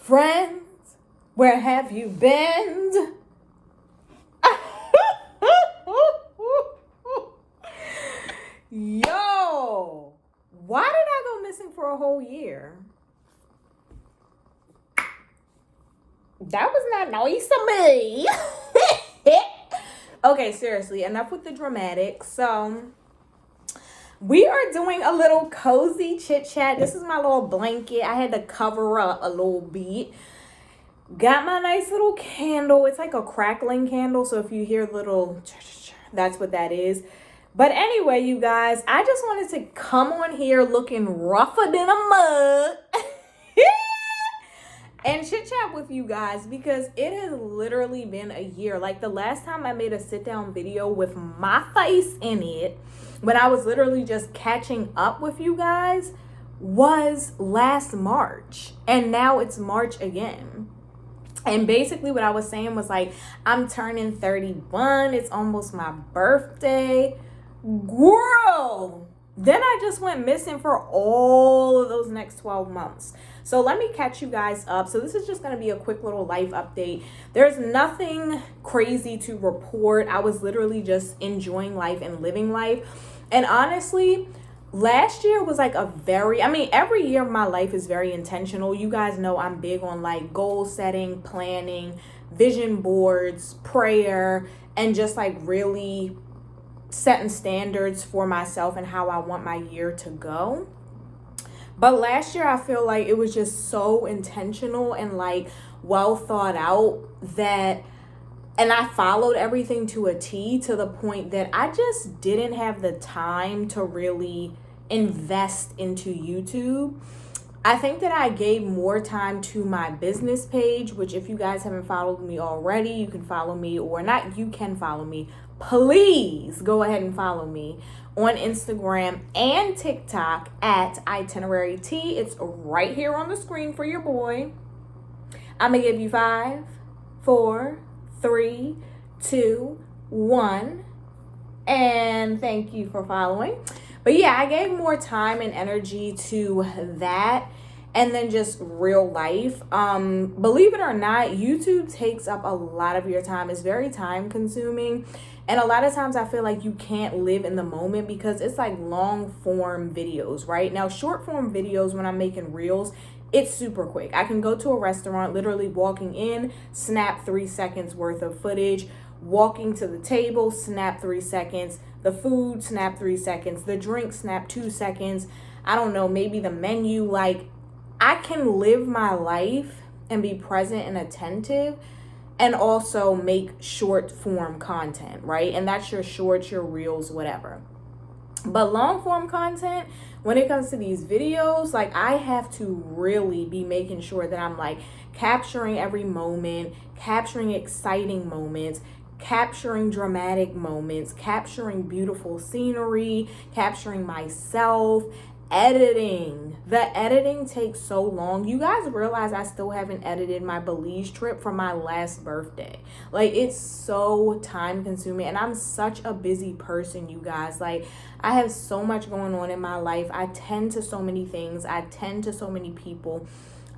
Friends, where have you been? Yo, why did I go missing for a whole year? That was not nice of me. Okay, seriously, enough with the dramatics. So, we are doing a little cozy chit chat. This is my little blanket. I had to cover up a little bit. Got my nice little candle. It's like a crackling candle. So if you hear little, that's what that is. But anyway, you guys, I just wanted to come on here looking rougher than a mug and chit chat with you guys because it has literally been a year. Like the last time I made a sit down video with my face in it, when I was literally just catching up with you guys, was last March. And now it's March again. And basically what I was saying was like, I'm turning 31. It's almost my birthday. Girl. Then I just went missing for all of those next 12 months. So let me catch you guys up. So this is just going to be a quick little life update. There's nothing crazy to report. I was literally just enjoying life and living life. And honestly, last year was like every year of my life is very intentional. You guys know I'm big on like goal setting, planning, vision boards, prayer, and just like really setting standards for myself and how I want my year to go. But last year I feel like it was just so intentional and like well thought out and I followed everything to a T, to the point that I just didn't have the time to really invest into YouTube. I think that I gave more time to my business page, which if you guys haven't followed me already, you can follow me, or not, you can follow me. Please go ahead and follow me on Instagram and TikTok at Itinerary T. It's right here on the screen for your boy. I'm going to give you 5, 4, 3, 2, 1. And thank you for following. But yeah, I gave more time and energy to that and then just real life. Believe it or not, YouTube takes up a lot of your time. It's very time consuming. And a lot of times I feel like you can't live in the moment because it's like long form videos, right? Now, short form videos, when I'm making reels, it's super quick. I can go to a restaurant, literally walking in, snap 3 seconds worth of footage, walking to the table, snap 3 seconds, the food, snap 3 seconds, the drink, snap 2 seconds. I don't know, maybe the menu. Like, I can live my life and be present and attentive and also make short form content, right? And that's your shorts, your reels, whatever. But long form content, when it comes to these videos, like I have to really be making sure that I'm like capturing every moment, capturing exciting moments, capturing dramatic moments, capturing beautiful scenery, capturing myself, editing. The editing takes so long. You guys realize I still haven't edited my Belize trip from my last birthday. Like, it's so time consuming, and I'm such a busy person, you guys. Like, I have so much going on in my life. I tend to so many things. I tend to so many people.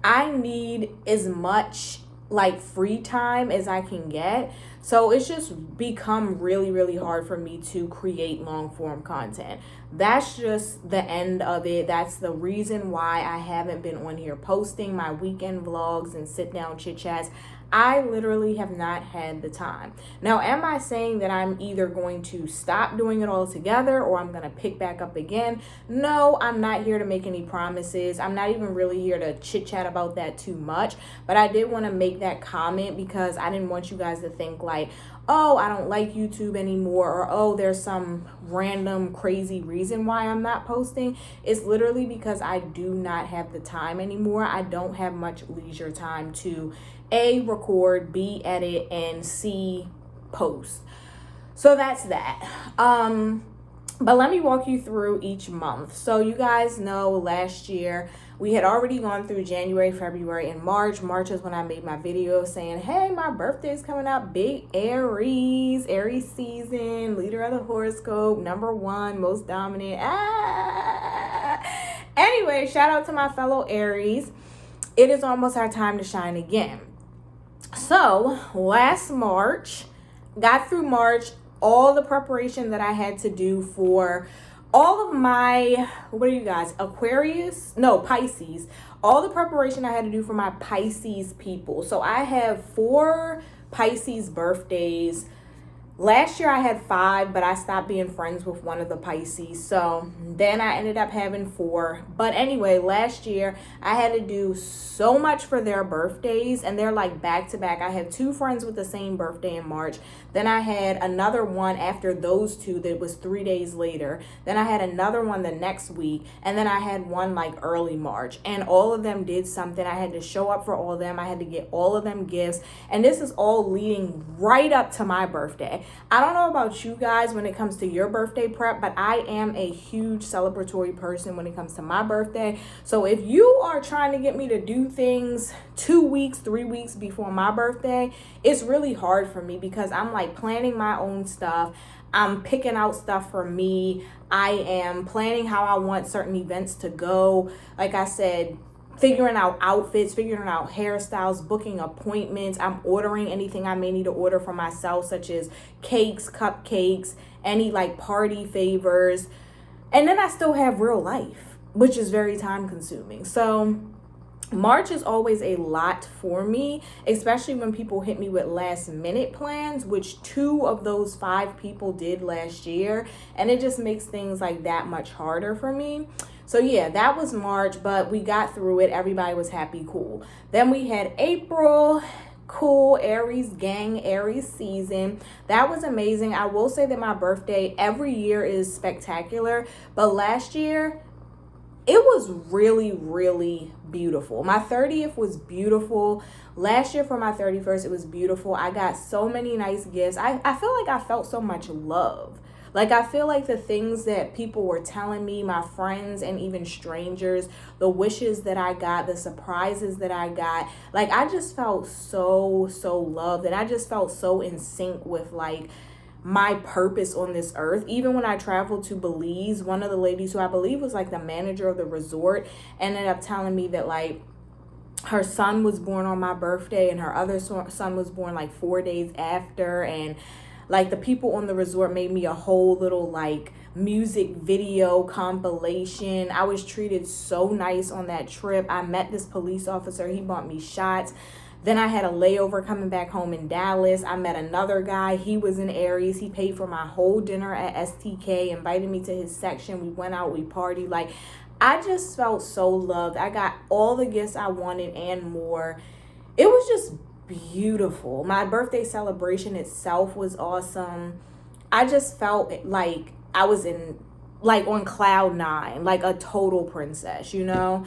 I need as much like free time as I can get. So it's just become really, really hard for me to create long form content. That's just the end of it. That's the reason why I haven't been on here posting my weekend vlogs and sit down chit chats. I literally have not had the time. Now, am I saying that I'm either going to stop doing it altogether or I'm going to pick back up again? No, I'm not here to make any promises. I'm not even really here to chit chat about that too much. But I did want to make that comment because I didn't want you guys to think like, oh, I don't like YouTube anymore, or oh, there's some random crazy reason why I'm not posting. It's literally because I do not have the time anymore. I don't have much leisure time to A, record, B, edit, and C, post. So that's that. But let me walk you through each month. So you guys know last year we had already gone through January, February, and March. March is when I made my video saying, hey, my birthday is coming up. Big Aries season, leader of the horoscope, number 1, most dominant. Anyway, shout out to my fellow Aries. it is almost our time to shine again. So last March, got through March, all the preparation that I had to do for all of my, what are you guys, Aquarius? No, Pisces. All the preparation I had to do for my Pisces people. So I have 4 Pisces birthdays. Last year I had 5, but I stopped being friends with one of the Pisces. So then I ended up having 4. But anyway, last year I had to do so much for their birthdays, and they're like back to back. I have 2 friends with the same birthday in March. Then I had another one after those 2 that was 3 days later. Then I had another one the next week. And then I had one like early March. And all of them did something. I had to show up for all of them. I had to get all of them gifts. And this is all leading right up to my birthday. I don't know about you guys when it comes to your birthday prep, but I am a huge celebratory person when it comes to my birthday. So if you are trying to get me to do things 2 weeks, 3 weeks before my birthday, it's really hard for me because I'm like planning my own stuff. I'm picking out stuff for me. I am planning how I want certain events to go. Like I said, figuring out outfits, figuring out hairstyles, booking appointments. I'm ordering anything I may need to order for myself, such as cakes, cupcakes, any like party favors. And then I still have real life, which is very time consuming. So March is always a lot for me, especially when people hit me with last minute plans, which 2 of those 5 people did last year. And it just makes things like that much harder for me. So yeah, that was March, but we got through it. Everybody was happy, cool. Then we had April, cool, Aries gang, Aries season. That was amazing. I will say that my birthday every year is spectacular, but last year it was really, really beautiful. My 30th was beautiful. Last year for my 31st, it was beautiful. I got so many nice gifts. I feel like I felt so much love. Like, I feel like the things that people were telling me, my friends and even strangers, the wishes that I got, the surprises that I got, like, I just felt so loved. And I just felt so in sync with, like, my purpose on this earth. Even when I traveled to Belize, one of the ladies who I believe was, like, the manager of the resort ended up telling me that, like, her son was born on my birthday and her other son was born, like, 4 days after. And like the people on the resort made me a whole little like music video compilation. I was treated so nice on that trip. I met this police officer. He bought me shots. Then I had a layover coming back home in Dallas. I met another guy. He was in Aries. He paid for my whole dinner at STK, invited me to his section. We went out, we partied. Like, I just felt so loved. I got all the gifts I wanted and more. It was just beautiful. My birthday celebration itself was awesome. I just felt like I was in, like, on cloud 9, like a total princess, you know?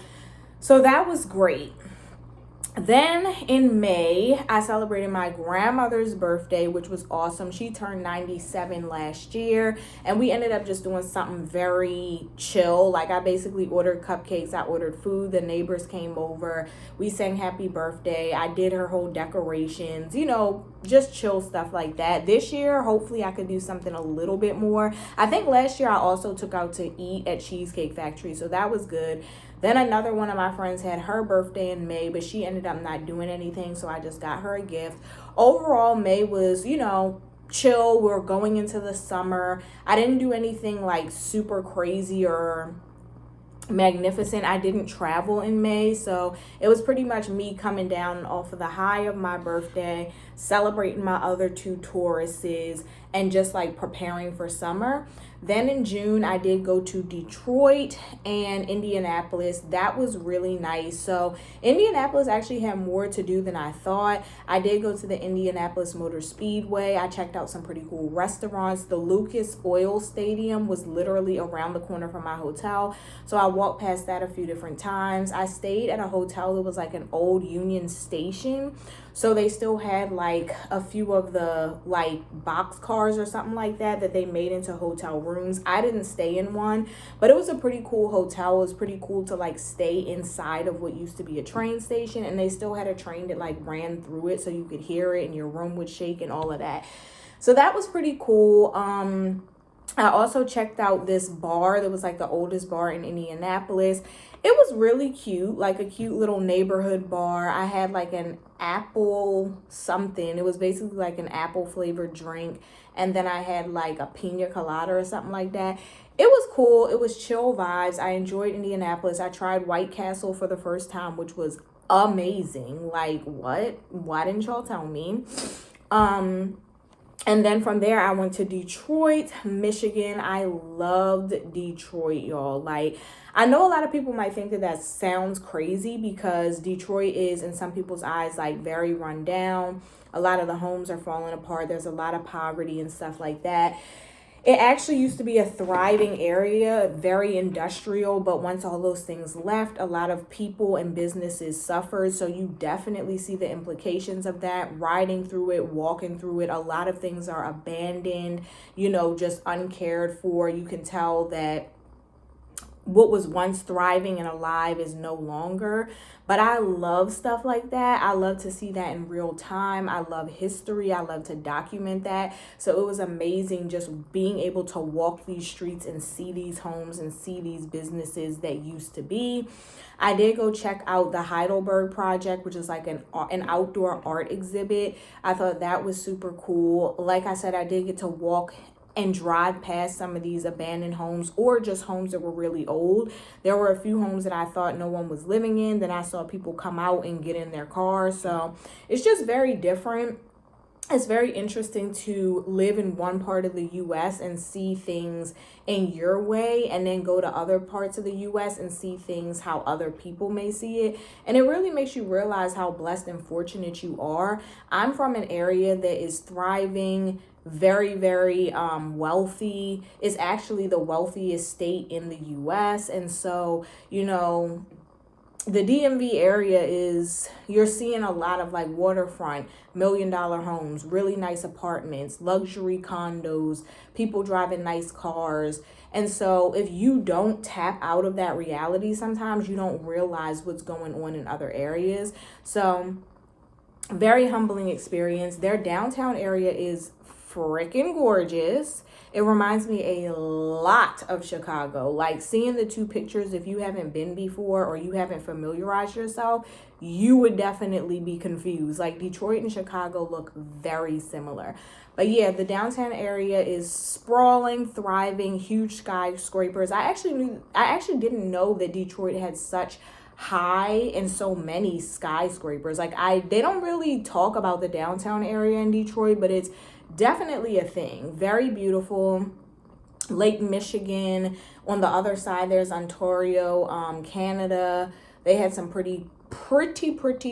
So that was great. Then in May, I celebrated my grandmother's birthday, which was awesome. She turned 97 last year, and we ended up just doing something very chill. Like, I basically ordered cupcakes, I ordered food, the neighbors came over, we sang happy birthday, I did her whole decorations, you know, just chill stuff like that. This year, hopefully I could do something a little bit more. I think last year I also took out to eat at Cheesecake Factory, so that was good. Then another one of my friends had her birthday in May, but she ended up not doing anything, so I just got her a gift. Overall, May was, you know, chill. We're going into the summer. I didn't do anything like super crazy or magnificent. I didn't travel in May, so it was pretty much me coming down off of the high of my birthday, celebrating my other 2 Tauruses, and just like preparing for summer. Then in June, I did go to Detroit and Indianapolis. That was really nice. So Indianapolis actually had more to do than I thought. I did go to the Indianapolis Motor Speedway. I checked out some pretty cool restaurants. The Lucas Oil Stadium was literally around the corner from my hotel, so I walked past that a few different times. I stayed at a hotel that was like an old Union Station, so they still had like a few of the like box cars or something like that they made into hotel rooms. I didn't stay in one, but it was a pretty cool hotel. It was pretty cool to like stay inside of what used to be a train station, and they still had a train that like ran through it so you could hear it and your room would shake and all of that. So that was pretty cool. I also checked out this bar that was like the oldest bar in Indianapolis. It was really cute, like a cute little neighborhood bar. I had like an apple something. It was basically like an apple flavored drink. And then I had like a pina colada or something like that. It was cool. It was chill vibes. I enjoyed Indianapolis. I tried White Castle for the first time, which was amazing. Like, what? Why didn't y'all tell me? And then from there, I went to Detroit, Michigan. I loved Detroit, y'all. Like, I know a lot of people might think that that sounds crazy because Detroit is, in some people's eyes, like very run down. A lot of the homes are falling apart. There's a lot of poverty and stuff like that. It actually used to be a thriving area, very industrial, but once all those things left, a lot of people and businesses suffered. So you definitely see the implications of that, riding through it, walking through it. A lot of things are abandoned, just uncared for. You can tell that what was once thriving and alive is no longer. But I love stuff like that. I love to see that in real time. I love history. I love to document that. So it was amazing just being able to walk these streets and see these homes and see these businesses that used to be. I did go check out the Heidelberg Project, which is like an outdoor art exhibit. I thought that was super cool. Like I said, I did get to walk and drive past some of these abandoned homes or just homes that were really old. There were a few homes that I thought no one was living in. Then I saw people come out and get in their cars. So it's just very different. It's very interesting to live in one part of the U.S. and see things in your way, and then go to other parts of the U.S. and see things how other people may see it. And it really makes you realize how blessed and fortunate you are. I'm from an area that is thriving, very, very wealthy. It's actually the wealthiest state in the U.S. And so, the DMV area you're seeing a lot of like waterfront, $1 million homes, really nice apartments, luxury condos, people driving nice cars. And so if you don't tap out of that reality, sometimes you don't realize what's going on in other areas. So very humbling experience. Their downtown area is freaking gorgeous. It reminds me a lot of Chicago. Like, seeing the two pictures, if you haven't been before or you haven't familiarized yourself, you would definitely be confused. Like, Detroit and Chicago look very similar. But yeah, the downtown area is sprawling, thriving, huge skyscrapers. I actually didn't know that Detroit had such high and so many skyscrapers. Like, they don't really talk about the downtown area in Detroit, but it's definitely a thing. Very beautiful. Lake Michigan. On the other side, there's Ontario, Canada. They had some pretty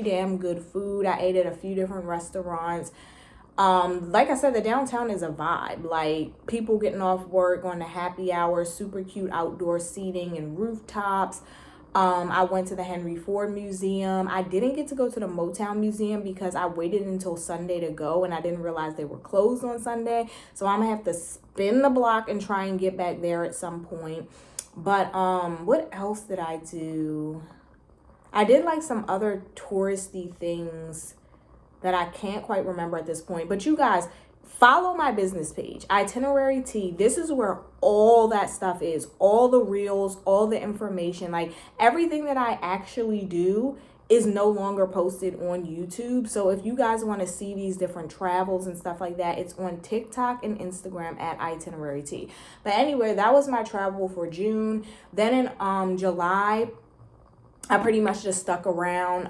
damn good food. I ate at a few different restaurants. Like I said, the downtown is a vibe. Like, people getting off work, going to happy hour, super cute outdoor seating and rooftops. I went to the Henry Ford Museum. I didn't get to go to the Motown Museum because I waited until Sunday to go, and I didn't realize they were closed on Sunday. So I'm gonna have to spin the block and try and get back there at some point. But what else did I do? I did like some other touristy things that I can't quite remember at this point. But you guys, follow my business page, Itinerary Tea. This is where all that stuff is. All the reels, all the information, like everything that I actually do is no longer posted on YouTube. So if you guys want to see these different travels and stuff like that, it's on TikTok and Instagram at Itinerary Tea. But anyway, that was my travel for June. Then in July, I pretty much just stuck around.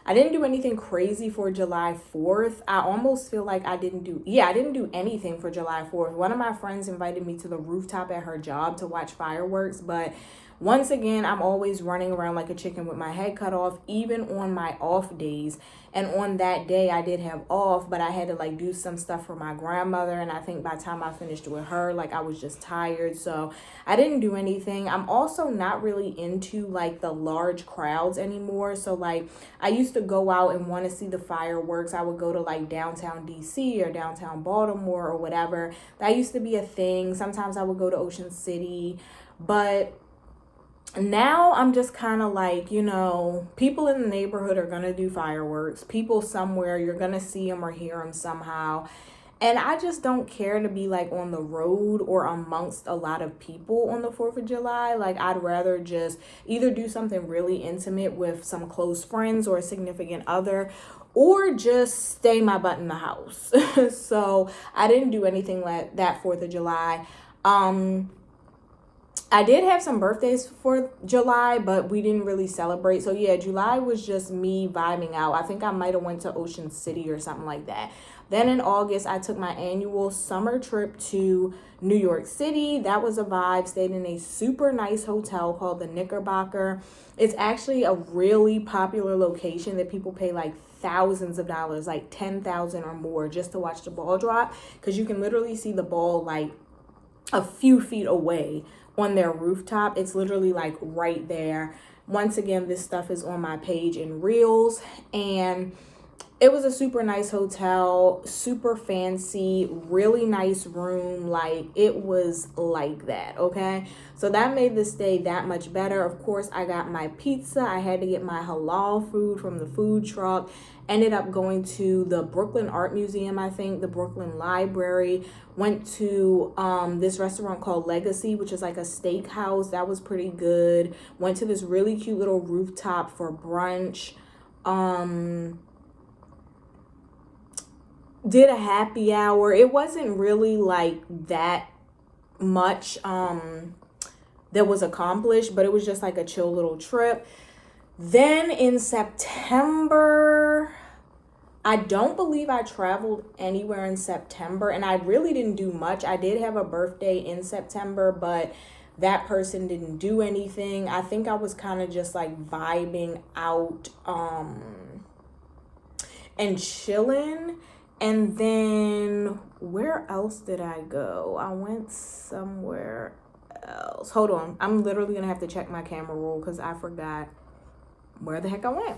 I didn't do anything crazy for July 4th. I almost feel like I didn't do anything for July 4th. One of my friends invited me to the rooftop at her job to watch fireworks, but once again, I'm always running around like a chicken with my head cut off, even on my off days. And on that day, I did have off, but I had to like do some stuff for my grandmother. And I think by the time I finished with her, like I was just tired. So I didn't do anything. I'm also not really into like the large crowds anymore. So like I used to go out and want to see the fireworks. I would go to like downtown DC or downtown Baltimore or whatever. That used to be a thing. Sometimes I would go to Ocean City, but now I'm just kind of like, people in the neighborhood are going to do fireworks. People somewhere, you're going to see them or hear them somehow. And I just don't care to be like on the road or amongst a lot of people on the 4th of July. Like, I'd rather just either do something really intimate with some close friends or a significant other, or just stay my butt in the house. So I didn't do anything like that 4th of July. I did have some birthdays for July, but we didn't really celebrate. So yeah, July was just me vibing out. I think I might have went to Ocean City or something like that. Then in August, I took my annual summer trip to New York City. That was a vibe. Stayed in a super nice hotel called the Knickerbocker. It's actually a really popular location that people pay like thousands of dollars, like 10,000 or more, just to watch the ball drop, because you can literally see the ball like a few feet away on their rooftop. It's literally like right there. Once again, this stuff is on my page in Reels, and it was a super nice hotel, super fancy, really nice room. Like, it was like that, okay? So that made the stay that much better. Of course, I got my pizza. I had to get my halal food from the food truck. Ended up going to the Brooklyn Art Museum, I think, the Brooklyn Library. Went to this restaurant called Legacy, which is like a steakhouse. That was pretty good. Went to this really cute little rooftop for brunch. Did a happy hour. It wasn't really like that much that was accomplished, but it was just like a chill little trip. Then in September, I don't believe I traveled anywhere in September, and I really didn't do much. I did have a birthday in September, but that person didn't do anything. I think I was kind of just like vibing out and chilling. And then where else did I go? I went somewhere else. Hold on. I'm literally going to have to check my camera roll because I forgot where the heck I went.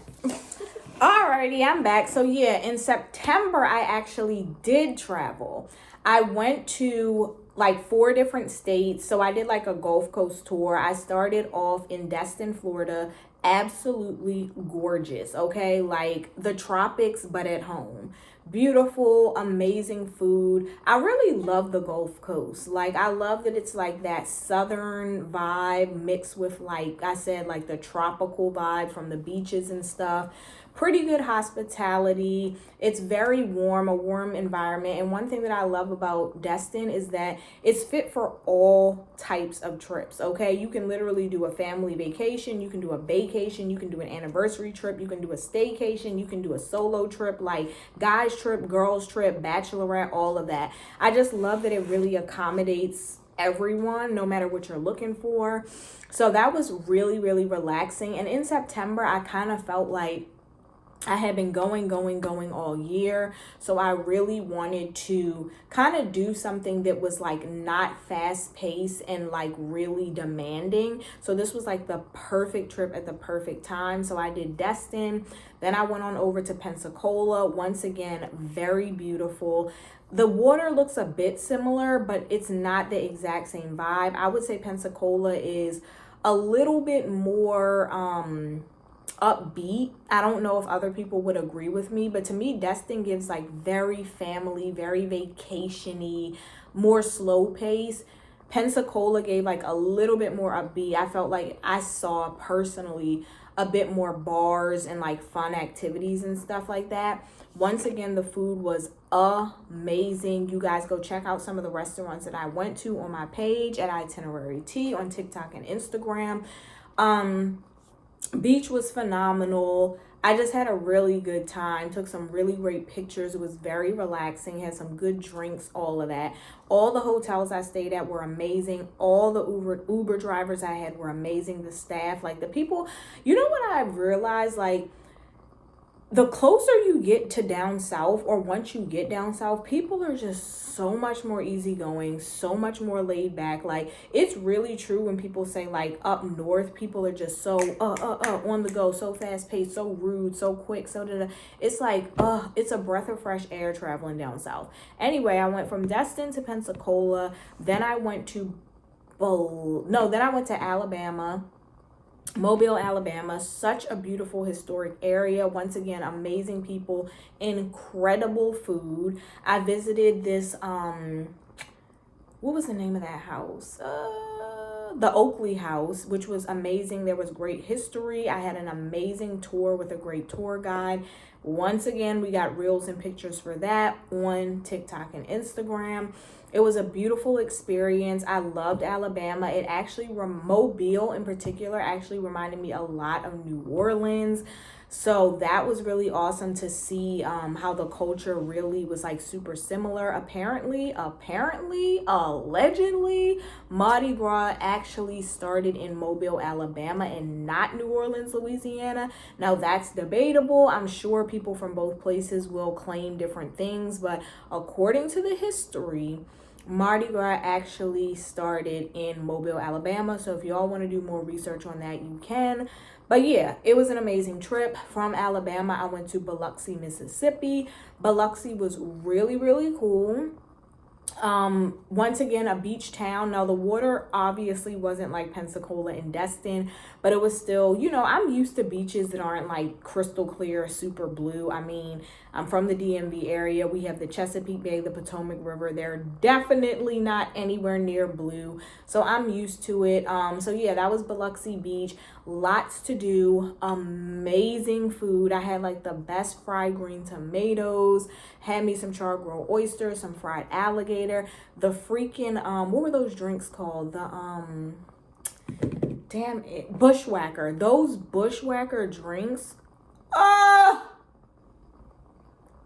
Alrighty, I'm back. So yeah, in September, I actually did travel. I went to like 4 different states. So I did like a Gulf Coast tour. I started off in Destin, Florida. Absolutely gorgeous, okay? Like the tropics, but at home. Beautiful, amazing food. I really love the Gulf Coast. Like, I love that it's like that southern vibe mixed with, like I said, like the tropical vibe from the beaches and stuff. Pretty good hospitality. It's very warm, a warm environment. And one thing that I love about Destin is that it's fit for all types of trips, okay? You can literally do a family vacation, you can do a vacation, you can do an anniversary trip, you can do a staycation, you can do a solo trip, like guys trip, girls trip, bachelorette, all of that. I just love that it really accommodates everyone, no matter what you're looking for. So that was really, really relaxing. And in September, I kind of felt like I had been going all year. So I really wanted to kind of do something that was like not fast paced and like really demanding. So this was like the perfect trip at the perfect time. So I did Destin. Then I went on over to Pensacola. Once again, very beautiful. The water looks a bit similar, but it's not the exact same vibe. I would say Pensacola is a little bit more upbeat. I don't know if other people would agree with me, but to me, Destin gives like very family, very vacation-y, more slow pace. Pensacola gave like a little bit more upbeat. I felt like I saw personally a bit more bars and like fun activities and stuff like that. Once again, the food was amazing. You guys go check out some of the restaurants that I went to on my page at Itinerary T on TikTok and Instagram. Beach was phenomenal. I just had a really good time. Took some really great pictures. It was very relaxing. Had some good drinks, all of that. All the hotels I stayed at were amazing. All the Uber drivers I had were amazing. The staff, like the people, you know what I've realized? Like, the closer you get to down south, or once you get down south, people are just so much more easygoing, so much more laid back. Like, it's really true when people say like up north, people are just so on the go, so fast paced, so rude, so quick, so da. It's like it's a breath of fresh air traveling down south. Anyway, I went from Destin to Pensacola. Then I went to Alabama. Mobile, Alabama, such a beautiful historic area. Once again, amazing people, incredible food. I visited this what was the name of that house? The Oakley House, which was amazing. There was great history. I had an amazing tour with a great tour guide. Once again, we got reels and pictures for that on TikTok and Instagram. It was a beautiful experience. I loved Alabama. It actually, Mobile in particular, actually reminded me a lot of New Orleans. So that was really awesome to see how the culture really was like super similar. Apparently, allegedly, Mardi Gras actually started in Mobile, Alabama and not New Orleans, Louisiana. Now that's debatable. I'm sure people from both places will claim different things, but according to the history, Mardi Gras actually started in Mobile, Alabama. So if y'all want to do more research on that, you can. But yeah, it was an amazing trip. From Alabama, I went to Biloxi, Mississippi. Biloxi was really, really cool. Once again, a beach town. Now the water obviously wasn't like Pensacola and Destin, but it was still, you know, I'm used to beaches that aren't like crystal clear, super blue. I mean, I'm from the DMV area. We have the Chesapeake Bay, the Potomac River. They're definitely not anywhere near blue, so I'm used to it. So yeah, that was Biloxi Beach. Lots to do, amazing food. I had like the best fried green tomatoes, had me some char-grilled oysters, some fried alligator, the freaking what were those drinks called? The damn it, Bushwhacker. Those Bushwhacker drinks,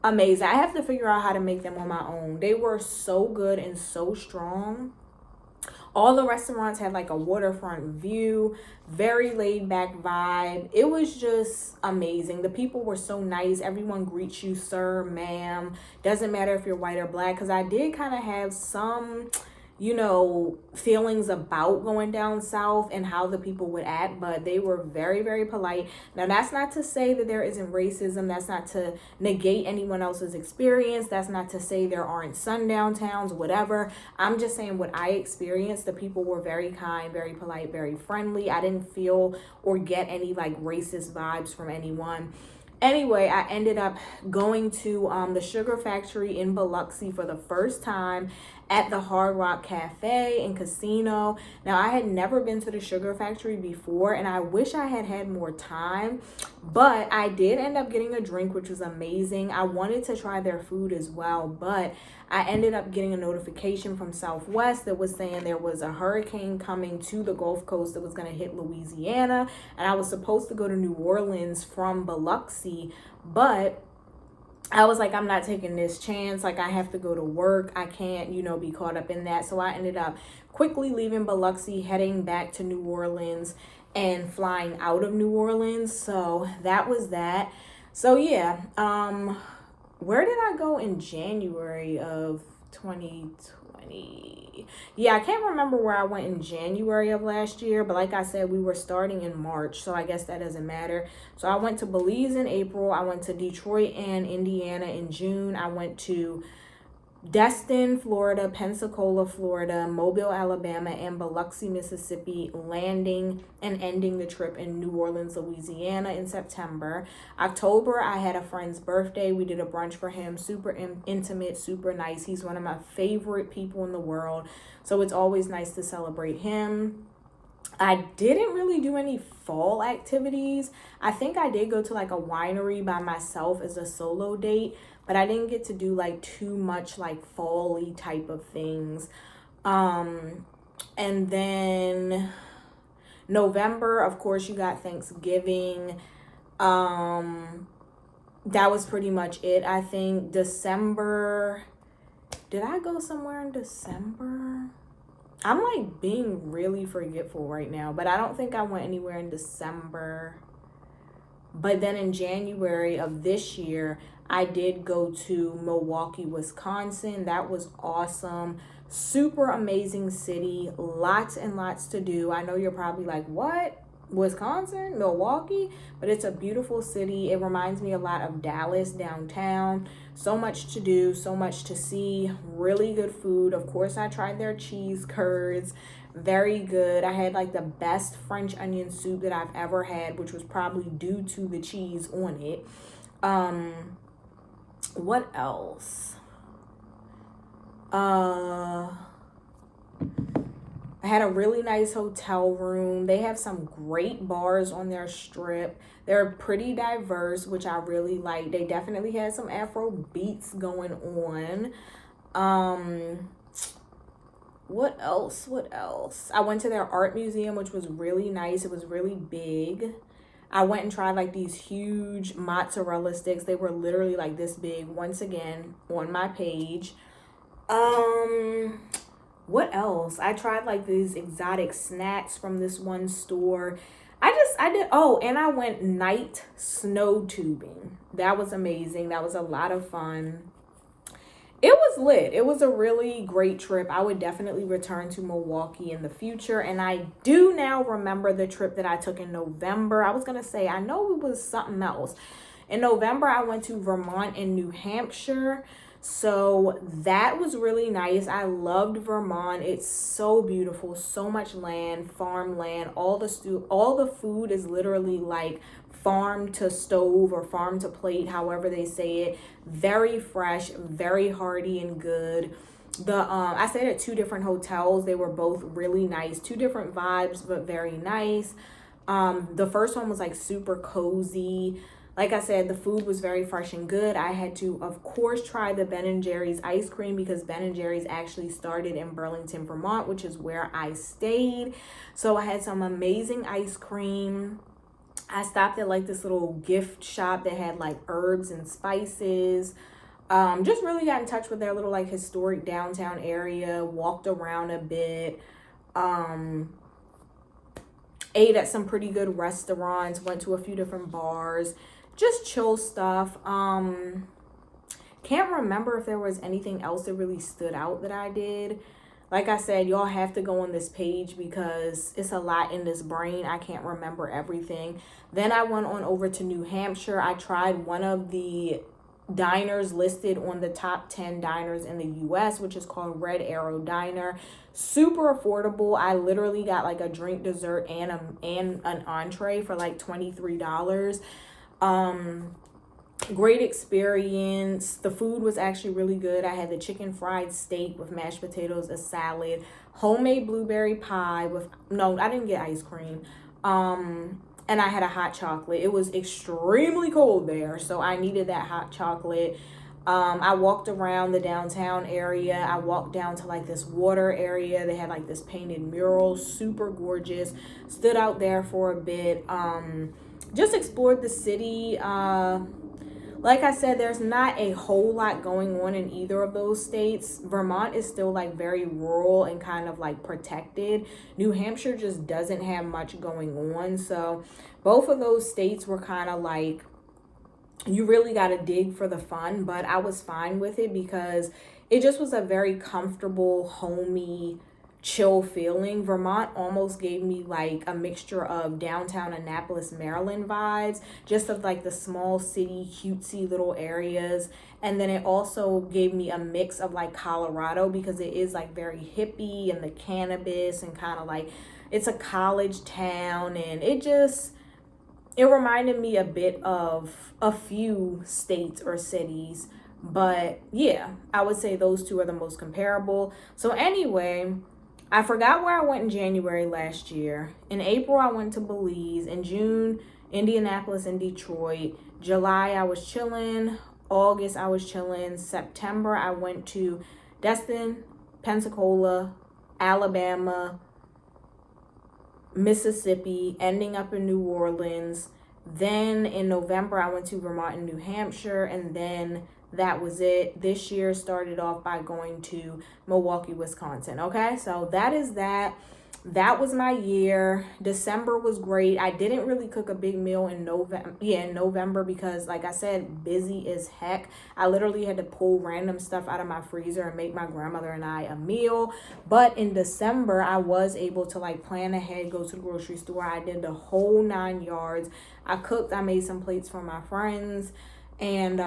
amazing. I have to figure out how to make them on my own. They were so good and so strong. All the restaurants had like a waterfront view, very laid back vibe. It was just amazing. The people were so nice. Everyone greets you, sir, ma'am. Doesn't matter if you're white or black, because I did kind of have some, you know, feelings about going down south and how the people would act, but they were very, very polite. Now, that's not to say that there isn't racism. That's not to negate anyone else's experience. That's not to say there aren't sundown towns, whatever. I'm just saying what I experienced. The people were very kind, very polite, very friendly. I didn't feel or get any like racist vibes from anyone. Anyway, I ended up going to the Sugar Factory in Biloxi for the first time at the Hard Rock Cafe and Casino. Now, I had never been to the Sugar Factory before, and I wish I had had more time, but I did end up getting a drink, which was amazing. I wanted to try their food as well, but I ended up getting a notification from Southwest that was saying there was a hurricane coming to the Gulf Coast that was going to hit Louisiana, and I was supposed to go to New Orleans from Biloxi, but I was like, I'm not taking this chance. Like, I have to go to work. I can't, you know, be caught up in that. So I ended up quickly leaving Biloxi, heading back to New Orleans and flying out of New Orleans. So that was that. So yeah, where did I go in January of 2020? Yeah, I can't remember where I went in January of last year, but like I said, we were starting in March, so I guess that doesn't matter. So I went to Belize in April. I went to Detroit and Indiana in June. I went to Destin, Florida, Pensacola, Florida, Mobile, Alabama, and Biloxi, Mississippi, landing and ending the trip in New Orleans, Louisiana in September. October, I had a friend's birthday. We did a brunch for him, super intimate, super nice. He's one of my favorite people in the world, so it's always nice to celebrate him. I didn't really do any fall activities. I think I did go to like a winery by myself as a solo date, but I didn't get to do like too much like fall-y type of things. And then November, of course, you got Thanksgiving. That was pretty much it. I think December, did I go somewhere in December? I'm like being really forgetful right now, but I don't think I went anywhere in December. But then in January of this year, I did go to Milwaukee, Wisconsin. That was awesome. Super amazing city. Lots and lots to do. I know you're probably like, what? Wisconsin, Milwaukee? But it's a beautiful city. It reminds me a lot of Dallas downtown. So much to do, so much to see. Really good food. Of course, I tried their cheese curds. Very good. I had like the best French onion soup that I've ever had, which was probably due to the cheese on it. What else? I had a really nice hotel room. They have some great bars on their strip. They're pretty diverse, which I really like. They definitely had some Afro beats going on. What else? I went to their art museum, which was really nice. It was really big. I went and tried like these huge mozzarella sticks. They were literally like this big, once again, on my page. What else? I tried like these exotic snacks from this one store. And I went night snow tubing. That was amazing. That was a lot of fun. It was lit. It was a really great trip. I would definitely return to Milwaukee in the future. And I do now remember the trip that I took in November. I was going to say, I know it was something else. In November, I went to Vermont and New Hampshire. So that was really nice. I loved Vermont. It's so beautiful. So much land, farmland. All the food is literally like farm to stove or farm to plate, however they say it. Very fresh, very hearty and good. I stayed at 2 different hotels. They were both really nice. 2 different vibes, but very nice. The first one was like super cozy. Like I said, the food was very fresh and good. I had to, of course, try the Ben & Jerry's ice cream because Ben & Jerry's actually started in Burlington, Vermont, which is where I stayed. So I had some amazing ice cream. I stopped at like this little gift shop that had like herbs and spices. Just really got in touch with their little like historic downtown area, walked around a bit. Ate at some pretty good restaurants, went to a few different bars. Just chill stuff. Can't remember if there was anything else that really stood out that I did. Like I said, y'all have to go on this page because it's a lot in this brain. I can't remember everything. Then I went on over to New Hampshire. I tried one of the diners listed on the top 10 diners in the US, which is called Red Arrow Diner. Super affordable. I literally got like a drink, dessert, and an entree for like $23. Great experience. The food was actually really good. I had the chicken fried steak with mashed potatoes, a salad, homemade blueberry pie I didn't get ice cream. And I had a hot chocolate. It was extremely cold there, so I needed that hot chocolate. I walked around the downtown area. I walked down to like this water area. They had like this painted mural, super gorgeous. Stood out there for a bit. Just explored the city. Like I said, there's not a whole lot going on in either of those states. Vermont is still like very rural and kind of like protected. New Hampshire just doesn't have much going on. So both of those states were kind of like, you really got to dig for the fun, but I was fine with it because it just was a very comfortable, homey, chill feeling. Vermont almost gave me like a mixture of downtown Annapolis, Maryland vibes, just of like the small city, cutesy little areas. And then it also gave me a mix of like Colorado because it is like very hippie and the cannabis and kind of like it's a college town, and it reminded me a bit of a few states or cities. But yeah, I would say those two are the most comparable. So anyway, I forgot where I went in January last year. In April, I went to Belize. In June, Indianapolis and Detroit. July, I was chilling. August, I was chilling. September, I went to Destin, Pensacola, Alabama, Mississippi, ending up in New Orleans. Then in November, I went to Vermont and New Hampshire, and then that was it. This year started off by going to Milwaukee, Wisconsin. Okay, so that is that. That was my year. December was great. I didn't really cook a big meal in November because, like I said, busy as heck. I literally had to pull random stuff out of my freezer and make my grandmother and I a meal. But in December, I was able to like plan ahead, go to the grocery store. I did the whole 9 yards. I cooked. I made some plates for my friends, and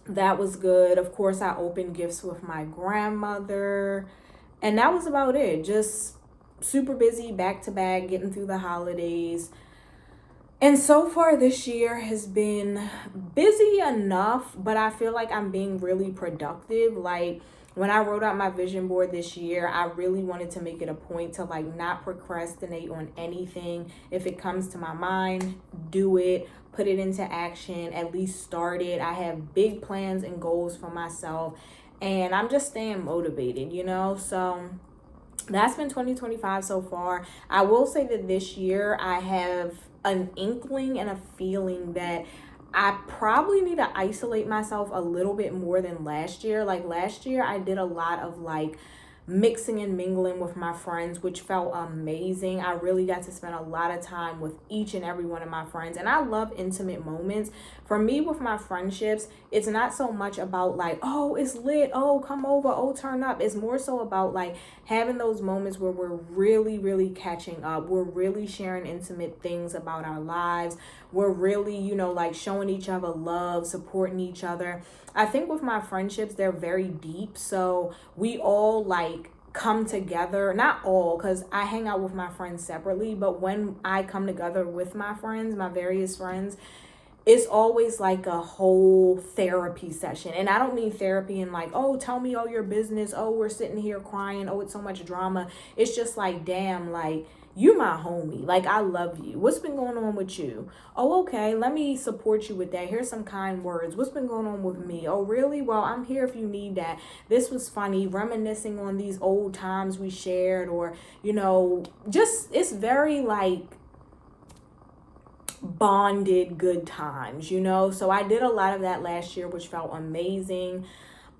that was good. Of course, I opened gifts with my grandmother. And that was about it. Just super busy, back to back, getting through the holidays. And so far this year has been busy enough, but I feel like I'm being really productive. Like when I wrote out my vision board this year, I really wanted to make it a point to like not procrastinate on anything. If it comes to my mind, do it, put it into action, at least start it. I have big plans and goals for myself, and I'm just staying motivated, you know? So that's been 2025 so far. I will say that this year I have an inkling and a feeling that I probably need to isolate myself a little bit more than last year. Like last year, I did a lot of like mixing and mingling with my friends, which felt amazing. I really got to spend a lot of time with each and every one of my friends, and I love intimate moments. For me, with my friendships, it's not so much about like, oh, it's lit, oh, come over, oh, turn up. It's more so about like having those moments where we're really, really catching up. We're really sharing intimate things about our lives. We're really, you know, like showing each other love, supporting each other. I think with my friendships, they're very deep. So we all like come together, not all, because I hang out with my friends separately, but when I come together with my friends, my various friends, it's always like a whole therapy session. And I don't mean therapy in like, oh, tell me all your business. Oh, we're sitting here crying. Oh, it's so much drama. It's just like, damn, like, you my homie. Like, I love you. What's been going on with you? Oh, okay. Let me support you with that. Here's some kind words. What's been going on with me? Oh, really? Well, I'm here if you need that. This was funny. Reminiscing on these old times we shared, or, you know, just, it's very like, bonded good times, you know? So I did a lot of that last year, which felt amazing.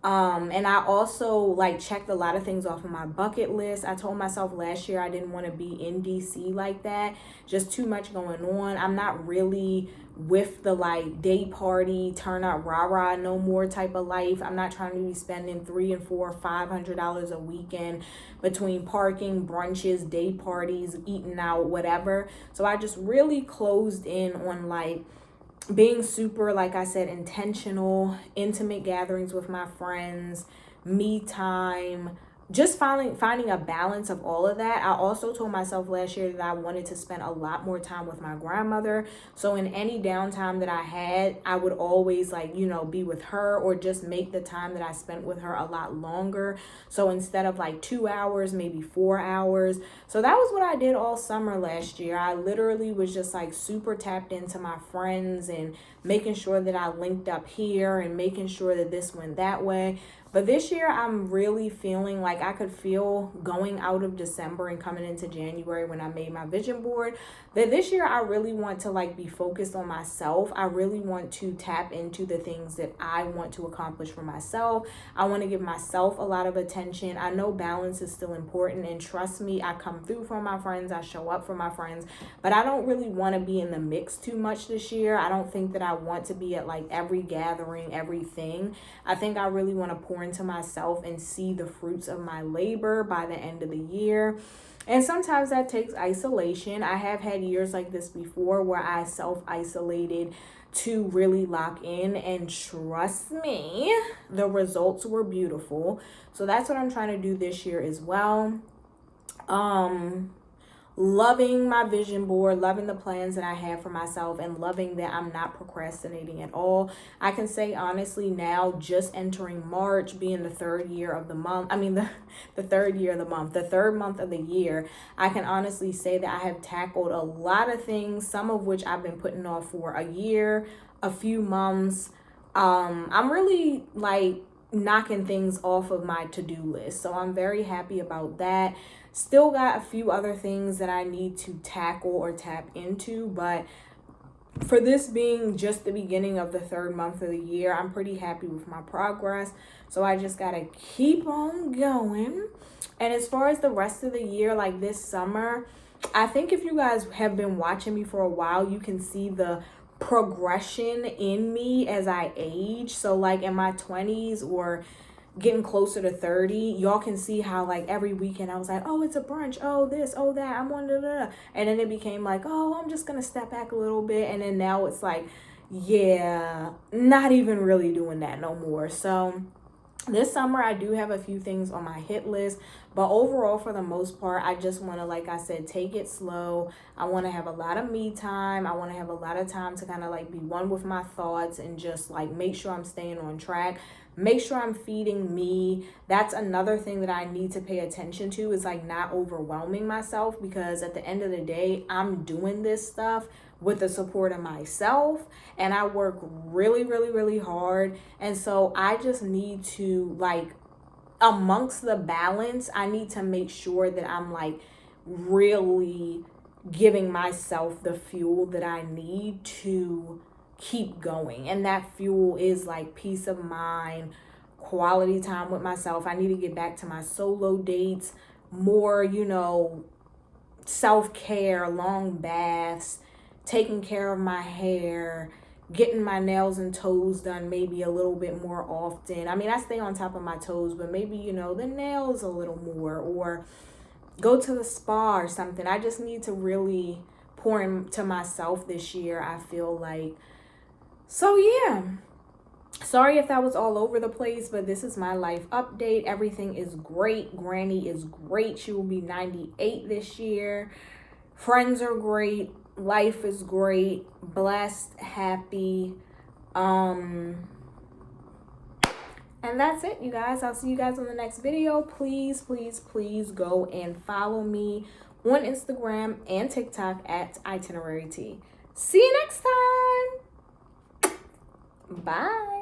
And I also like checked a lot of things off of my bucket list. I told myself last year I didn't want to be in DC like that. Just too much going on. I'm not really with the like day party, turn up rah rah no more type of life. I'm not trying to be spending $300 and $400, $500 a weekend between parking, brunches, day parties, eating out, whatever. So I just really closed in on like being super, like I said, intentional, intimate gatherings with my friends, me time, just finding a balance of all of that. I also told myself last year that I wanted to spend a lot more time with my grandmother. So in any downtime that I had, I would always like, you know, be with her, or just make the time that I spent with her a lot longer. So instead of like 2 hours, maybe 4 hours. So that was what I did all summer last year. I literally was just like super tapped into my friends and making sure that I linked up here and making sure that this went that way. But this year, I'm really feeling like I could feel going out of December and coming into January when I made my vision board, that this year I really want to like be focused on myself. I really want to tap into the things that I want to accomplish for myself. I want to give myself a lot of attention. I know balance is still important, and trust me, I come through for my friends. I show up for my friends, but I don't really want to be in the mix too much this year. I don't think that I want to be at like every gathering, everything. I think I really want to pour into myself and see the fruits of my labor by the end of the year. And sometimes that takes isolation. I have had years like this before where I self-isolated to really lock in, and trust me, the results were beautiful. So that's what I'm trying to do this year as well. Loving my vision board, loving the plans that I have for myself, and loving that I'm not procrastinating at all. I can say honestly now, just entering March, being the third year of the month, the third year of the month, the third month of the year, I can honestly say that I have tackled a lot of things, some of which I've been putting off for a year, a few months. I'm really like knocking things off of my to-do list. So I'm very happy about that. Still got a few other things that I need to tackle or tap into, but for this being just the beginning of the third month of the year, I'm pretty happy with my progress. So I just gotta keep on going. And as far as the rest of the year, like this summer, I think if you guys have been watching me for a while, you can see the progression in me as I age. So like in my 20s or getting closer to 30, y'all can see how like every weekend I was like, oh, it's a brunch, oh this, oh that, I'm on da. And then it became like, oh, I'm just gonna step back a little bit. And then now it's like, yeah, not even really doing that no more. So This summer, I do have a few things on my hit list, but overall, for the most part, I just want to, like I said, take it slow. I want to have a lot of me time. I want to have a lot of time to kind of like be one with my thoughts and just like make sure I'm staying on track. Make sure I'm feeding me. That's another thing that I need to pay attention to, is like not overwhelming myself, because at the end of the day, I'm doing this stuff with the support of myself, and I work really, really, really hard. And so I just need to, like, amongst the balance, I need to make sure that I'm like really giving myself the fuel that I need to keep going. And that fuel is like peace of mind, quality time with myself. I need to get back to my solo dates, more, self-care, long baths, taking care of my hair, getting my nails and toes done maybe a little bit more often. I mean, I stay on top of my toes, but maybe, the nails a little more, or go to the spa or something. I just need to really pour into myself this year, I feel like. So yeah. Sorry if that was all over the place, but this is my life update. Everything is great. Granny is great. She will be 98 this year. Friends are great. Life is great. Blessed, happy. And that's it, you guys. I'll see you guys on the next video. Please, please, please go and follow me on Instagram and TikTok at Itinerary T. See you next time. Bye.